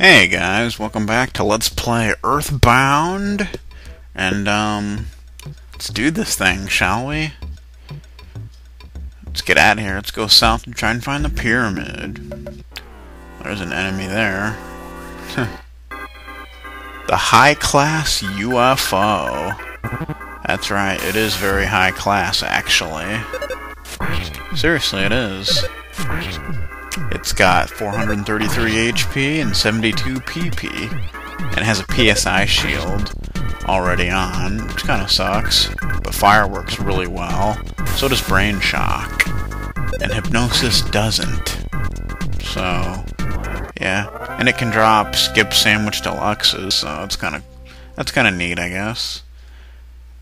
Hey guys, welcome back to Let's Play Earthbound. And, let's do this thing, shall we? Let's get out of here. Let's go south and try and find the pyramid. There's an enemy there. The high-class UFO. That's right, it is very high class, actually. Seriously, it is. It's got 433 HP and 72 PP, and it has a PSI shield already on, which kind of sucks, but fire works really well. So does Brain Shock, and Hypnosis doesn't. So, yeah, and it can drop Skip Sandwich Deluxes, so that's kind of neat, I guess.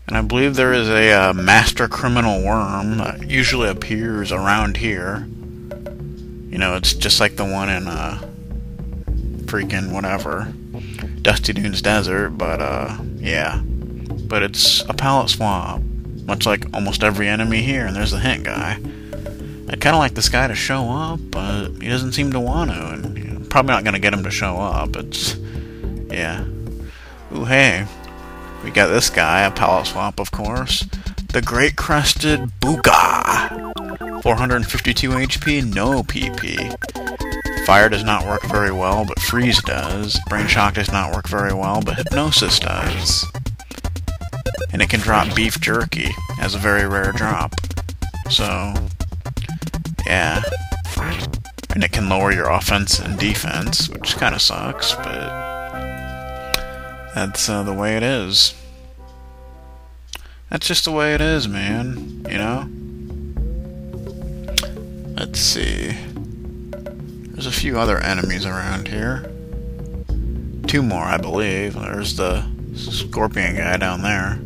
And I believe there is a Master Criminal Worm that usually appears around here. You know, it's just like the one in, freaking whatever, Dusty Dunes Desert, but, yeah. But it's a palette swap, much like almost every enemy here, and there's the hint guy. I'd kinda like this guy to show up, but he doesn't seem to want to, and you know, probably not gonna get him to show up. It's, yeah. Ooh, hey. We got this guy, a palette swap, of course. The Great Crested Booga! 452 HP, no PP. Fire does not work very well, but Freeze does. Brain Shock does not work very well, but Hypnosis does. And it can drop Beef Jerky as a very rare drop. So, yeah. And it can lower your offense and defense, which kind of sucks, but that's the way it is. That's just the way it is, man, you know? Let's see. There's a few other enemies around here. Two more, I believe. There's the scorpion guy down there.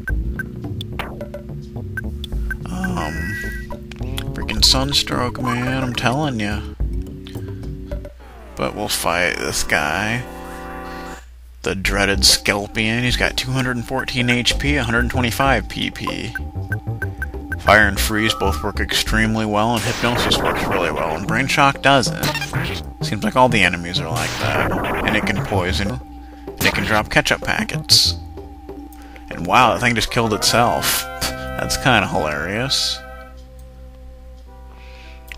Freaking Sunstroke, man, I'm telling you. But we'll fight this guy. The dreaded Skelpion. He's got 214 HP, 125 PP. Fire and Freeze both work extremely well, and Hypnosis works really well, and Brain Shock doesn't. Seems like all the enemies are like that. And it can poison, and it can drop ketchup packets. And wow, that thing just killed itself. That's kind of hilarious.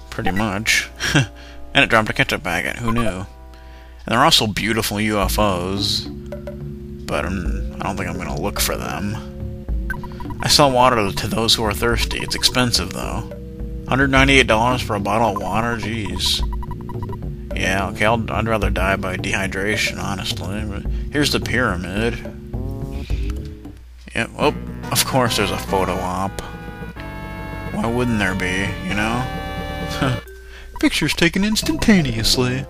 Pretty much. And it dropped a ketchup packet, who knew? And they're also beautiful UFOs, but I don't think I'm going to look for them. I sell water to those who are thirsty. It's expensive, though. $198 for a bottle of water? Jeez. Yeah, okay, I'd rather die by dehydration, honestly. But here's the pyramid. Yep, oh, of course there's a photo op. Why wouldn't there be, you know? Pictures taken instantaneously.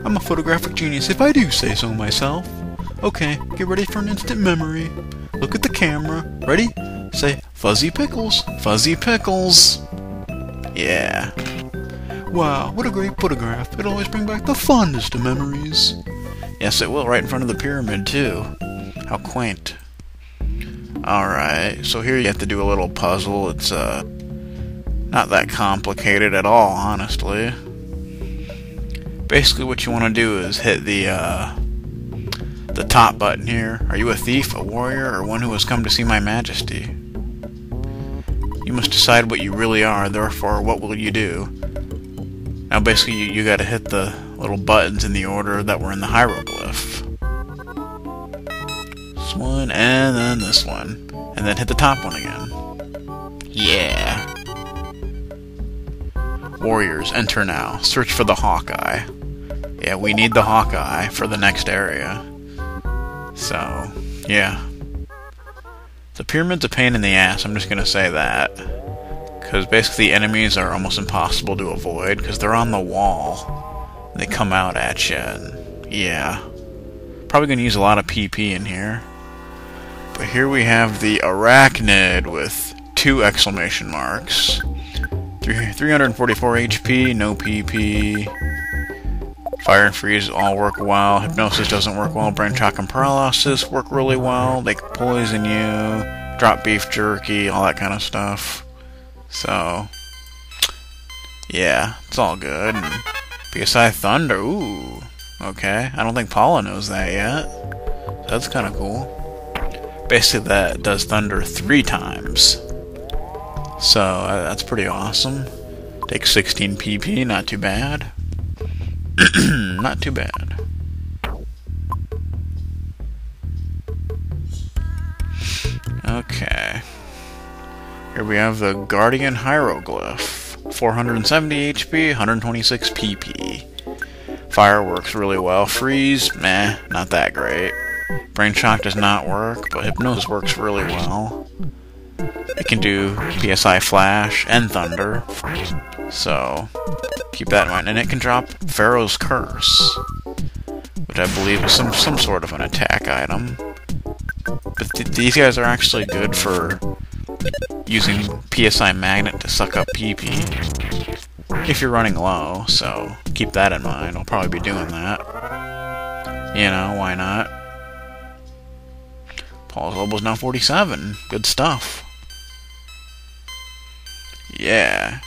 I'm a photographic genius if I do say so myself. Okay, get ready for an instant memory. Look at the camera. Ready? Say, Fuzzy Pickles. Fuzzy Pickles. Yeah. Wow, what a great photograph. It'll always bring back the fondest of memories. Yes, it will, right in front of the pyramid, too. How quaint. Alright, so here you have to do a little puzzle. It's, not that complicated at all, honestly. Basically, what you want to do is hit the top button here. Are you a thief, a warrior, or one who has come to see my majesty? You must decide what you really are, therefore, what will you do? Now, basically, you gotta hit the little buttons in the order that were in the hieroglyph. This one, and then this one. And then hit the top one again. Yeah. Warriors, enter now. Search for the Hawkeye. Yeah, we need the Hawkeye for the next area. So, yeah. The pyramid's a pain in the ass, I'm just gonna say that. Because basically enemies are almost impossible to avoid, because they're on the wall. And they come out at you, and yeah. Probably gonna use a lot of PP in here. But here we have the Arachnid with 2 exclamation marks. 344 HP, no PP. Fire and Freeze all work well. Hypnosis doesn't work well. Brain Shock and Paralysis work really well. They can poison you, drop Beef Jerky, all that kind of stuff. So, yeah, it's all good. And PSI Thunder, ooh. Okay, I don't think Paula knows that yet. That's kind of cool. Basically, that does thunder 3 times. So, that's pretty awesome. Takes 16 PP, not too bad. Not too bad. Okay. Here we have the Guardian Hieroglyph. 470 HP, 126 PP. Fire works really well. Freeze, meh, not that great. Brain Shock does not work, but Hypnosis works really well. It can do PSI Flash and Thunder, so keep that in mind. And it can drop Pharaoh's Curse, which I believe is some sort of an attack item. But these guys are actually good for using PSI Magnet to suck up PP if you're running low, so keep that in mind. I'll probably be doing that. You know, why not? Paul's level's now 47. Good stuff. Yeah.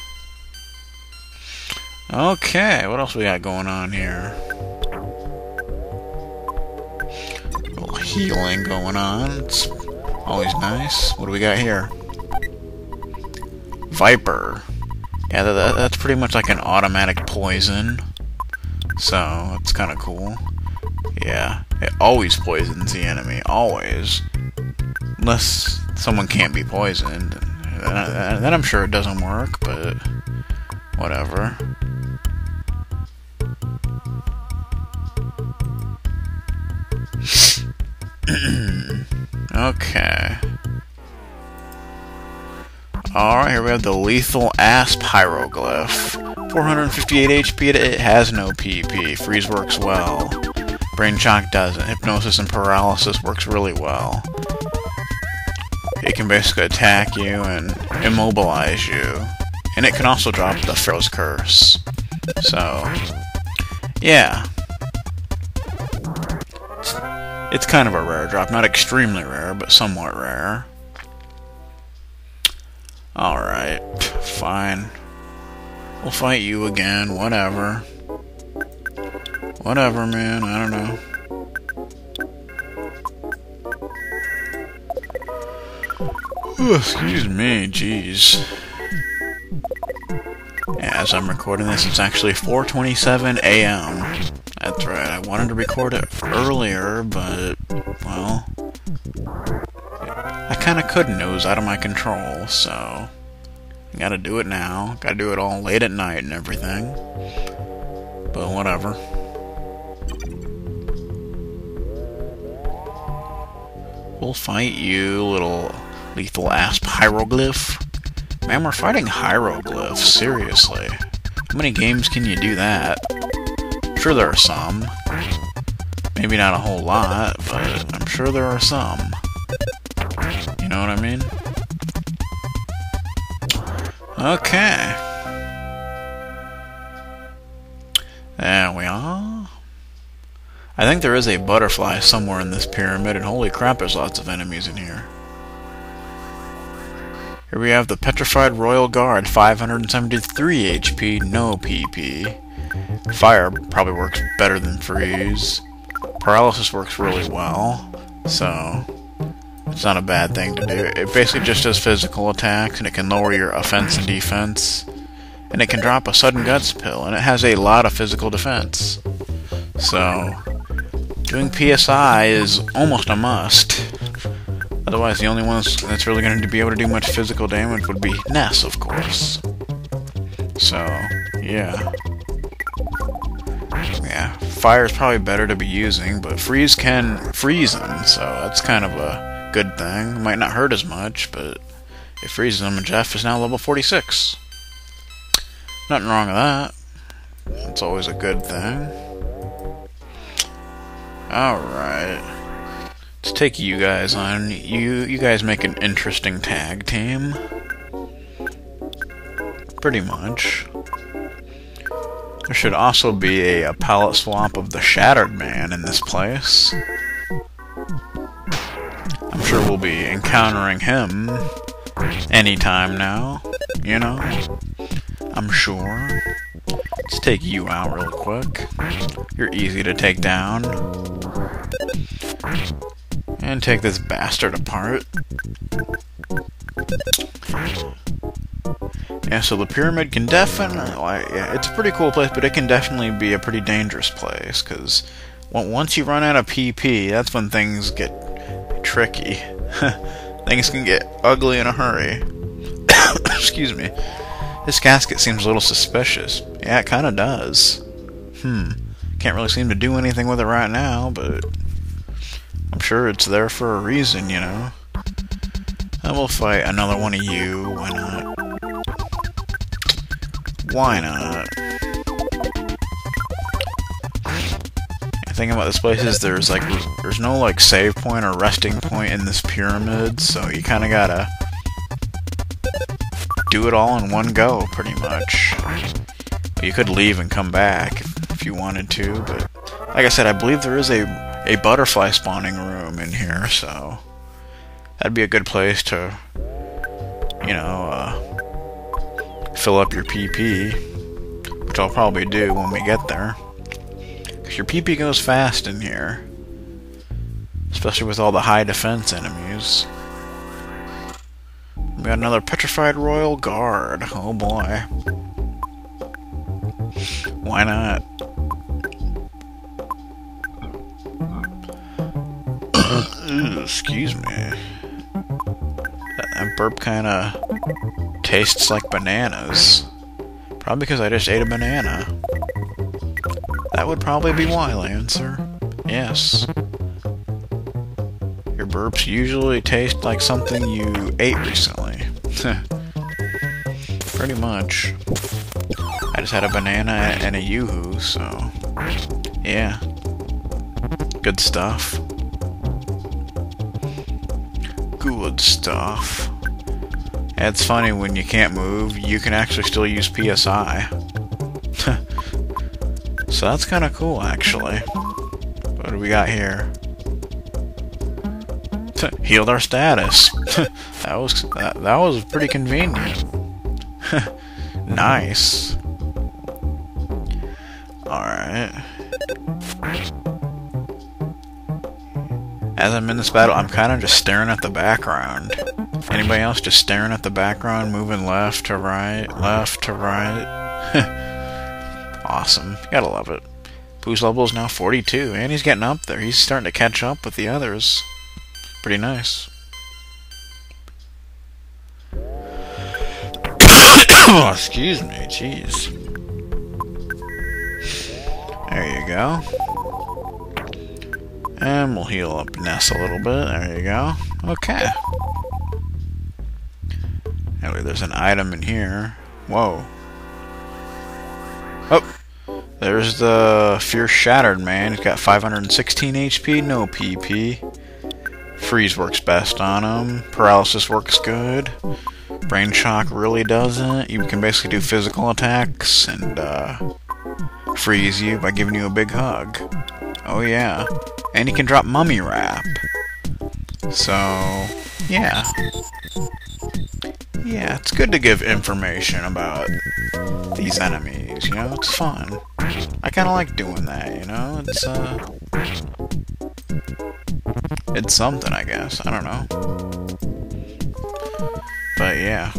Okay, what else we got going on here? A little healing going on. It's always nice. What do we got here? Viper. Yeah, that's pretty much like an automatic poison. So, it's kind of cool. Yeah, it always poisons the enemy. Always. Unless someone can't be poisoned. Then I'm sure it doesn't work, but whatever. Okay. Alright, here we have the Lethal Asp Hieroglyph. 458 HP, it has no PP. Freeze works well. Brain Shock doesn't. Hypnosis and Paralysis works really well. It can basically attack you and immobilize you. And it can also drop the Pharaoh's Curse. So, yeah. It's kind of a rare drop. Not extremely rare, but somewhat rare. Alright, fine. We'll fight you again, whatever. Whatever, man, I don't know. Ooh, excuse me, jeez. As I'm recording this, it's actually 4:27 a.m. That's right, I wanted to record it earlier, but, well, I kinda couldn't. It was out of my control, so gotta do it now. Gotta do it all late at night and everything. But whatever. We'll fight you, little Lethal Asp Hieroglyph. Man, we're fighting hieroglyphs, seriously. How many games can you do that? I'm sure there are some. Maybe not a whole lot, but I'm sure there are some. You know what I mean? Okay. There we are. I think there is a butterfly somewhere in this pyramid, and holy crap, there's lots of enemies in here. Here we have the Petrified Royal Guard, 573 HP, no PP. Fire probably works better than Freeze. Paralysis works really well, so it's not a bad thing to do. It basically just does physical attacks, and it can lower your offense and defense. And it can drop a Sudden Guts pill, and it has a lot of physical defense. So, doing PSI is almost a must. Otherwise, the only one that's really going to be able to do much physical damage would be Ness, of course. So, yeah. Yeah, fire is probably better to be using, but Freeze can freeze them, so that's kind of a good thing. It might not hurt as much, but it freezes them, and Jeff is now level 46. Nothing wrong with that. It's always a good thing. Alright. Let's take you guys on. You guys make an interesting tag team. Pretty much. There should also be a palette swap of the Shattered Man in this place. I'm sure we'll be encountering him anytime now, you know? I'm sure. Let's take you out real quick. You're easy to take down. And take this bastard apart. Yeah, so the pyramid can definitely... yeah, it's a pretty cool place, but it can definitely be a pretty dangerous place, because once you run out of PP, that's when things get tricky. Things can get ugly in a hurry. Excuse me. This casket seems a little suspicious. Yeah, it kind of does. Can't really seem to do anything with it right now, but I'm sure it's there for a reason, you know. And we'll fight another one of you. Why not? Why not? The thing about this place is there's no like save point or resting point in this pyramid, so you kind of gotta do it all in one go, pretty much. You could leave and come back if you wanted to, but like I said, I believe there is a butterfly spawning room in here, so that'd be a good place to, you know, fill up your PP, which I'll probably do when we get there. Because your PP goes fast in here, especially with all the high defense enemies. We got another petrified royal guard. Oh boy. Why not? Excuse me. That burp kinda tastes like bananas. Probably because I just ate a banana. That would probably be why, Lancer. Yes. Your burps usually taste like something you ate recently. Pretty much. I just had a banana and a yoo-hoo, so... yeah. Good stuff. Good stuff. Yeah, it's funny, when you can't move, you can actually still use PSI. So that's kind of cool, actually. What do we got here? Healed our status. that was pretty convenient. Nice. Alright. As I'm in this battle, I'm kind of just staring at the background. Anybody else just staring at the background, moving left to right, left to right? Awesome. You gotta love it. Pooh's level is now 42, and he's getting up there. He's starting to catch up with the others. Pretty nice. Oh, excuse me, jeez. There you go. And we'll heal up Ness a little bit. There you go. Okay. Anyway, there's an item in here. Whoa. Oh! There's the Fierce Shattered Man. He's got 516 HP, no PP. Freeze works best on him. Paralysis works good. Brain Shock really doesn't. You can basically do physical attacks and freeze you by giving you a big hug. Oh yeah. And he can drop Mummy Wrap. So, yeah. Yeah, it's good to give information about these enemies, you know? It's fun. I kinda like doing that, you know? It's something, I guess. I don't know. But yeah.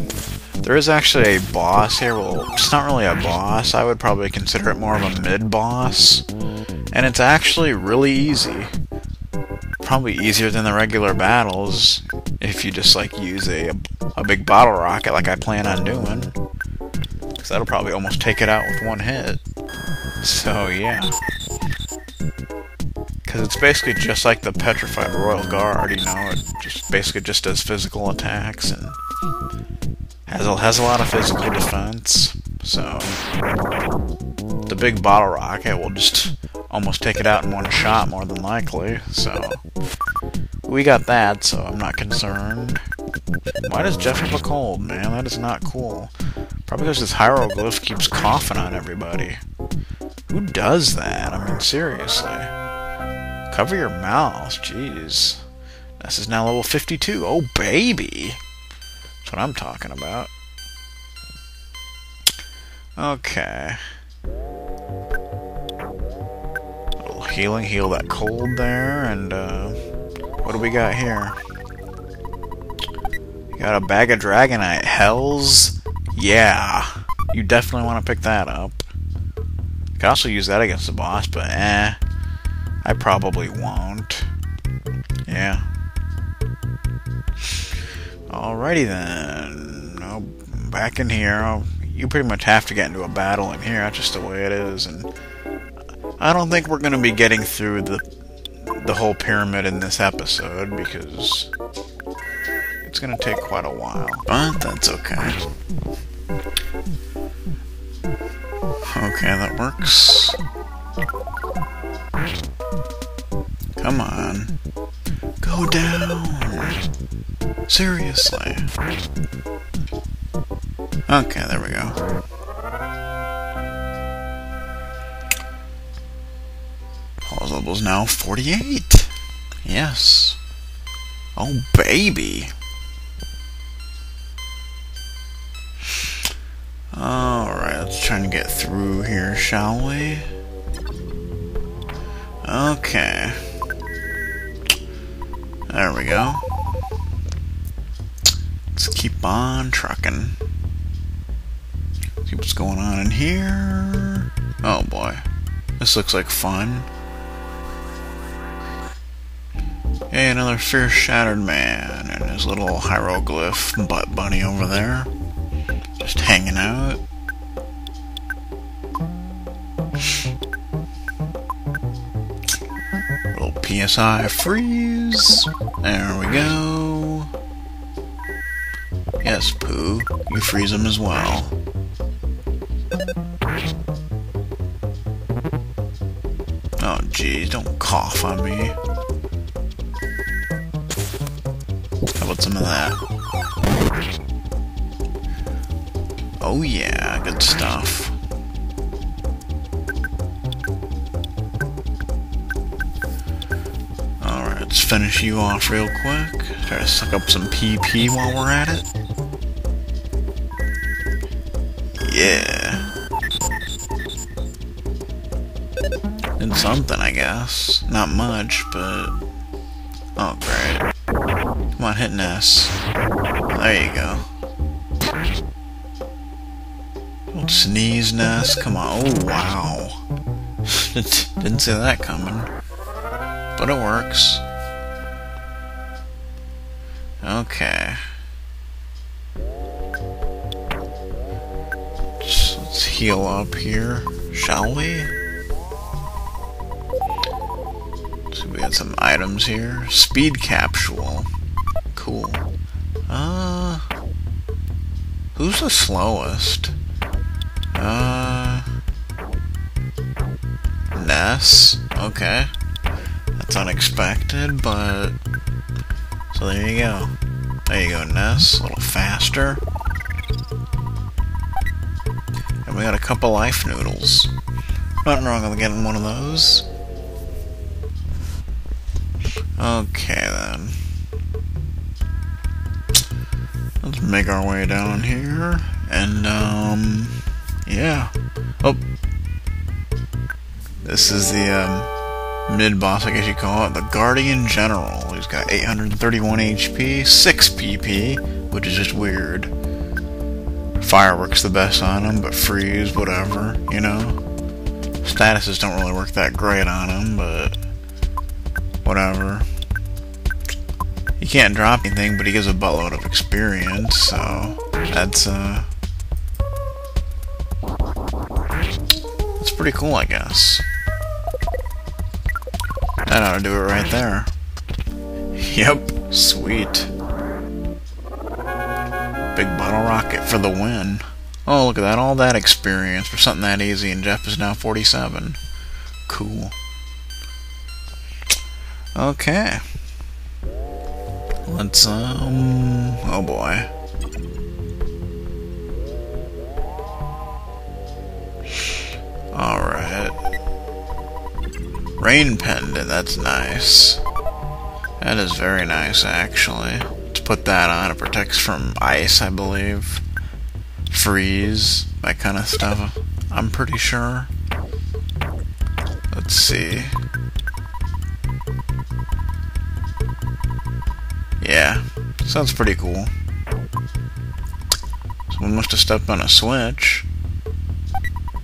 There is actually a boss here. Well, it's not really a boss. I would probably consider it more of a mid-boss. And it's actually really easy. Probably easier than the regular battles if you just like use a big bottle rocket like I plan on doing. Because that'll probably almost take it out with one hit. So yeah. Because it's basically just like the Petrified Royal Guard, you know, it just basically just does physical attacks and has a lot of physical defense. So the big bottle rocket will just almost take it out in one shot, more than likely. So we got that, so I'm not concerned. Why does Jeff have a cold, man? That is not cool. Probably because this hieroglyph keeps coughing on everybody. Who does that? I mean, seriously. Cover your mouth, jeez. This is now level 52. Oh, baby! That's what I'm talking about. Okay. healing. Heal that cold there, and what do we got here? Got a bag of Dragonite. Hells yeah. You definitely want to pick that up. You can also use that against the boss, but I probably won't. Yeah. Alrighty then. Oh, back in here. You pretty much have to get into a battle in here. That's just the way it is. And I don't think we're going to be getting through the whole pyramid in this episode, because it's going to take quite a while. But that's okay. Okay, that works. Come on. Go down. Seriously. Okay, there we go. Paul's level's now 48. Yes. Oh, baby. Alright, let's try and get through here, shall we? Okay. There we go. Let's keep on trucking. See what's going on in here. Oh boy. This looks like fun. Hey, another fierce shattered man and his little hieroglyph butt bunny over there. Just hanging out. Little PSI freeze. There we go. Yes, Pooh. You freeze him as well. Oh, geez. Don't cough on me. How about some of that? Oh yeah, good stuff. Alright, let's finish you off real quick. Try to suck up some PP while we're at it. Yeah. Did something, I guess. Not much, but... Oh, great. Come on, hit S. There you go. Don't sneeze, Ness. Come on. Oh, wow. Didn't see that coming. But it works. Okay. Let's heal up here, shall we? So we got some items here. Speed capsule. Cool. Who's the slowest? Ness. Okay. That's unexpected, but... So there you go. There you go, Ness. A little faster. And we got a couple life noodles. Nothing wrong with getting one of those. Okay, then. Let's make our way down here. And, yeah. Oh. This is the, mid-boss, I guess you call it. The Guardian General. He's got 831 HP, 6 PP, which is just weird. Fire works the best on him, but freeze, whatever, you know? Statuses don't really work that great on him, but... whatever. He can't drop anything, but he gives a buttload of experience, so... That's pretty cool, I guess. That ought to do it right there. Yep, sweet. Big bottle rocket for the win. Oh, look at that, all that experience for something that easy, and Jeff is now 47. Cool. Okay. Let's, oh boy. Alright. Rain pendant, that's nice. That is very nice, actually. Let's put that on. It protects from ice, I believe. Freeze, that kind of stuff. I'm pretty sure. Let's see. Yeah, sounds pretty cool. Someone must have stepped on a switch.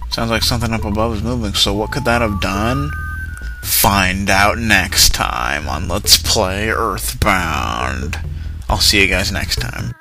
Sounds like something up above is moving, so what could that have done? Find out next time on Let's Play Earthbound. I'll see you guys next time.